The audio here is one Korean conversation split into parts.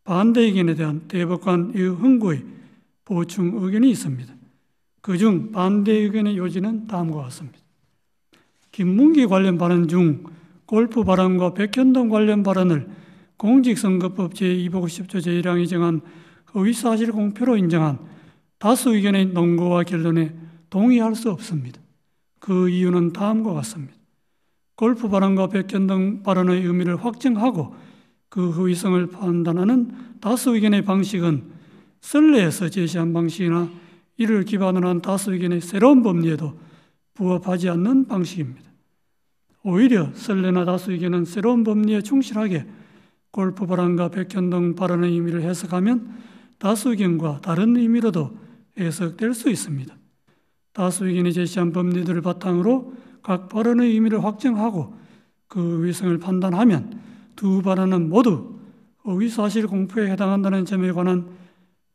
반대 의견에 대한 대법관 흥구의 보충 의견이 있습니다. 그중 반대 의견의 요지는 다음과 같습니다. 김문기 관련 발언 중 골프 발언과 백현동 관련 발언을 공직선거법 제250조 제1항이 정한 허위사실 공표로 인정한 다수 의견의 논거와 결론에 동의할 수 없습니다. 그 이유는 다음과 같습니다. 골프 발언과 백현동 발언의 의미를 확정하고 그 허위성을 판단하는 다수 의견의 방식은 선례에서 제시한 방식이나 이를 기반으로 한 다수 의견의 새로운 법리에도 부합하지 않는 방식입니다. 오히려 선례나 다수 의견은 새로운 법리에 충실하게 골프 발언과 백현동 발언의 의미를 해석하면 다수 의견과 다른 의미로도 해석될 수 있습니다. 다수 의견이 제시한 법리들을 바탕으로 각 발언의 의미를 확정하고 그 의성을 판단하면 두 발언은 모두 허위사실 공표에 해당한다는 점에 관한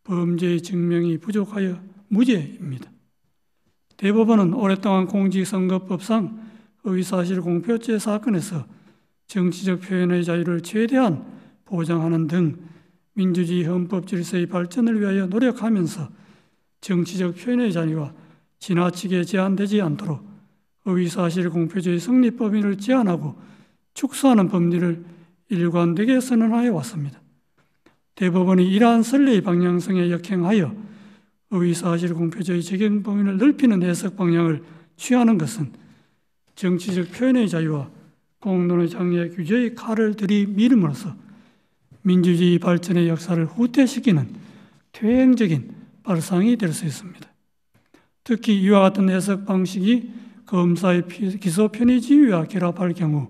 범죄의 증명이 부족하여 무죄입니다. 대법원은 오랫동안 공직선거법상 허위사실 공표죄 사건에서 정치적 표현의 자유를 최대한 보장하는 등 민주주의 헌법 질서의 발전을 위하여 노력하면서 정치적 표현의 자유가 지나치게 제한되지 않도록 허위사실 공표죄의 성립 범위를 제한하고 축소하는 법리를 일관되게 선언하여 왔습니다. 대법원이 이러한 선례의 방향성에 역행하여 허위사실 공표죄의 적용 범위를 넓히는 해석 방향을 취하는 것은 정치적 표현의 자유와 공론의 장애 규제의 칼을 들이밀음으로써 민주주의 발전의 역사를 후퇴시키는 퇴행적인 발상이 될 수 있습니다. 특히 이와 같은 해석 방식이 검사의 기소 편의 지위와 결합할 경우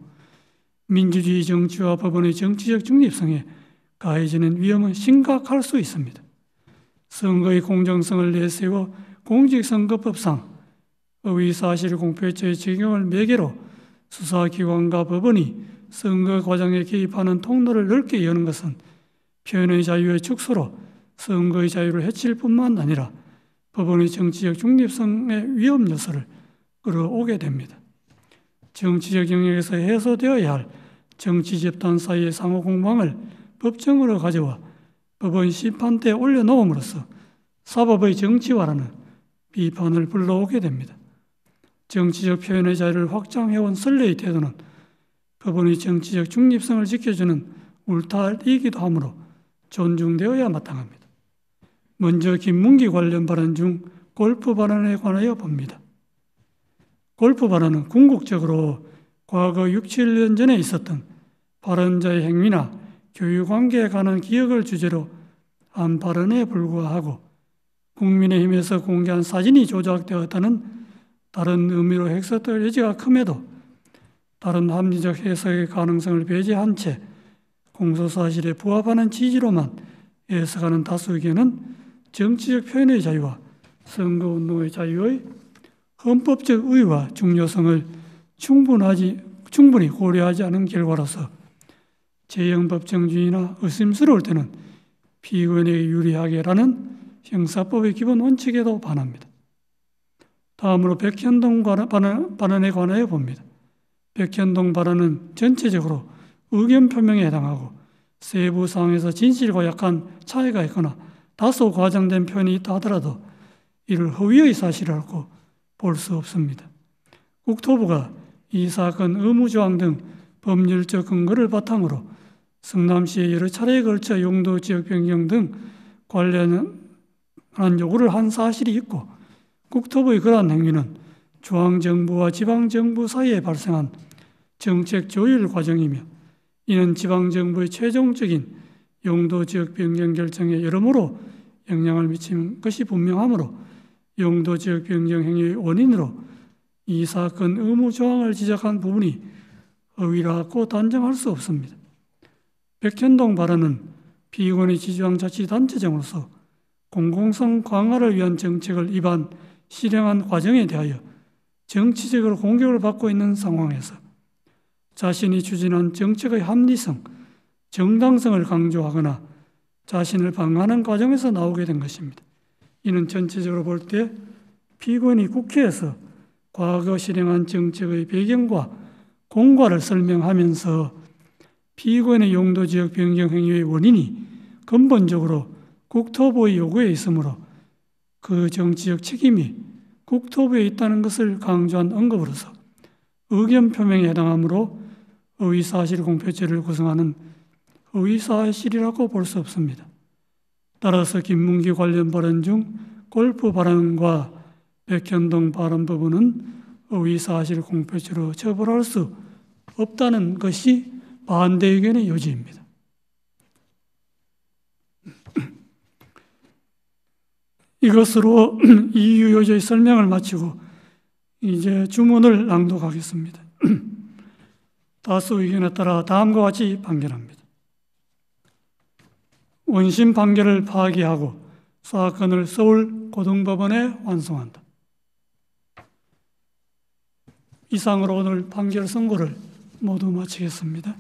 민주주의 정치와 법원의 정치적 중립성에 가해지는 위험은 심각할 수 있습니다. 선거의 공정성을 내세워 공직선거법상 허위사실 공표죄의 적용을 매개로 수사기관과 법원이 선거 과정에 개입하는 통로를 넓게 여는 것은 표현의 자유의 축소로 선거의 자유를 해칠 뿐만 아니라 법원의 정치적 중립성의 위험 요소를 끌어오게 됩니다. 정치적 영역에서 해소되어야 할 정치 집단 사이의 상호 공방을 법정으로 가져와 법원 심판대에 올려놓음으로써 사법의 정치화라는 비판을 불러오게 됩니다. 정치적 표현의 자유를 확장해온 선례의 태도는 법원의 정치적 중립성을 지켜주는 울타리이기도 하므로 존중되어야 마땅합니다. 먼저 김문기 관련 발언 중 골프 발언에 관하여 봅니다. 골프 발언은 궁극적으로 과거 6, 7년 전에 있었던 발언자의 행위나 교육관계에 관한 기억을 주제로 한 발언에 불과하고 국민의힘에서 공개한 사진이 조작되었다는 다른 의미로 해석될 여지가 큼에도 다른 합리적 해석의 가능성을 배제한 채 공소사실에 부합하는 취지로만 해석하는 다수 의견은 정치적 표현의 자유와 선거운동의 자유의 헌법적 의의와 중요성을 충분히 고려하지 않은 결과로서 재형법정주의나 의심스러울 때는 피고인에게 유리하게라는 형사법의 기본 원칙에도 반합니다. 다음으로 백현동 발언에 관하여 봅니다. 백현동 발언은 전체적으로 의견 표명에 해당하고 세부 사항에서 진실과 약간 차이가 있거나 다소 과장된 표현이 있다 하더라도 이를 허위의 사실이라고 볼 수 없습니다. 국토부가 이 사건 의무조항 등 법률적 근거를 바탕으로 성남시에 여러 차례에 걸쳐 용도 지역 변경 등 관련한 요구를 한 사실이 있고 국토부의 그러한 행위는 중앙정부와 지방정부 사이에 발생한 정책 조율 과정이며 이는 지방정부의 최종적인 용도 지역 변경 결정에 여러모로 영향을 미치는 것이 분명하므로 용도 지역 변경 행위의 원인으로 이 사건 의무 조항을 지적한 부분이 허위라고 단정할 수 없습니다. 백현동 발언은 피고인의 지방자치단체장으로서 공공성 강화를 위한 정책을 실행한 과정에 대하여 정치적으로 공격을 받고 있는 상황에서 자신이 추진한 정책의 합리성, 정당성을 강조하거나 자신을 방어하는 과정에서 나오게 된 것입니다. 이는 전체적으로 볼 때 피고인이 국회에서 과거 실행한 정책의 배경과 공과를 설명하면서 피고인의 용도지역 변경 행위의 원인이 근본적으로 국토부의 요구에 있으므로 그 정치적 책임이 국토부에 있다는 것을 강조한 언급으로서 의견 표명에 해당하므로 허위사실 공표죄를 구성하는 허위사실이라고 볼 수 없습니다. 따라서 김문기 관련 발언 중 골프 발언과 백현동 발언 부분은 허위사실 공표죄로 처벌할 수 없다는 것이 반대 의견의 요지입니다. 이것으로 이유 요지의 설명을 마치고 이제 주문을 낭독하겠습니다. 다수 의견에 따라 다음과 같이 판결합니다. 원심 판결을 파기하고 사건을 서울 고등법원에 완송한다. 이상으로 오늘 판결 선고를 모두 마치겠습니다.